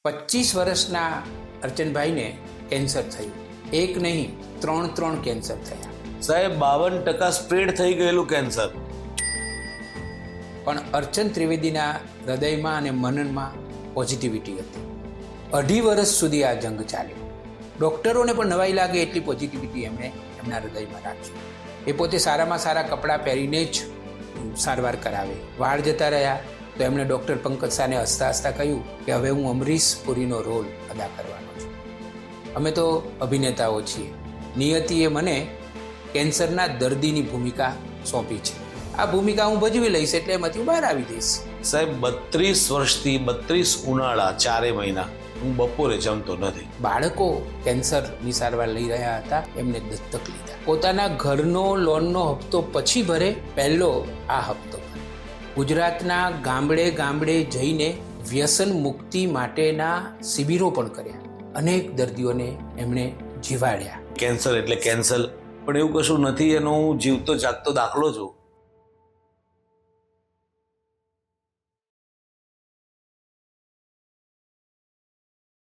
25 વર્ષના અર્ચનભાઈને કેન્સર થયું. એક નહીં, ત્રણ કેન્સર થયા. સાહેબ 52% સ્પ્રેડ થઈ ગયેલું કેન્સર. પણ અર્ચન ત્રિવેદીના હૃદયમાં અને મનનમાં પોઝિટિવિટી હતી. 2.5 વર્ષ સુધી આ જંગ ચાલ્યો. ડૉક્ટરોને પણ નવાઈ લાગે એટલી પોઝિટિવિટી એમણે એમના હૃદયમાં રાખી. એ પોતે સારામાં સારા કપડાં પહેરીને જ સારવાર કરાવે. વાળ જતા રહ્યા તો એમણે ડૉક્ટર પંકજ શાહને હસતા હસતા કહ્યું કે હવે હું અમરીશ પુરીનો રોલ અદા કરવાનો છું. અમે તો અભિનેતાઓ છીએ. નિયતિએ મને કેન્સરના દર્દીની ભૂમિકા સોંપી છે. આ ભૂમિકા હું ભજવી લઈશ એટલે એમાંથી બહાર આવી જઈશ. સાહેબ 32 વર્ષથી 32 ઉનાળા 4 મહિના હું બપોરે જમતો નથી. બાળકો કેન્સરની સારવાર લઈ રહ્યા હતા, એમને દત્તક લીધા. પોતાના ઘરનો લોનનો હપ્તો પછી ભરે, પહેલો આ હપ્તો ભરે. ગુજરાતના ગામડે જઈને વ્યસન મુક્તિ માટેના શિબિરો પણ કર્યા. અનેક દર્દીઓને એમણે જીવાડ્યા. કેન્સર એટલે કેન્સલ, પણ એવું કશું નથી. એનો હું જીવતો જાગતો દાખલો છું.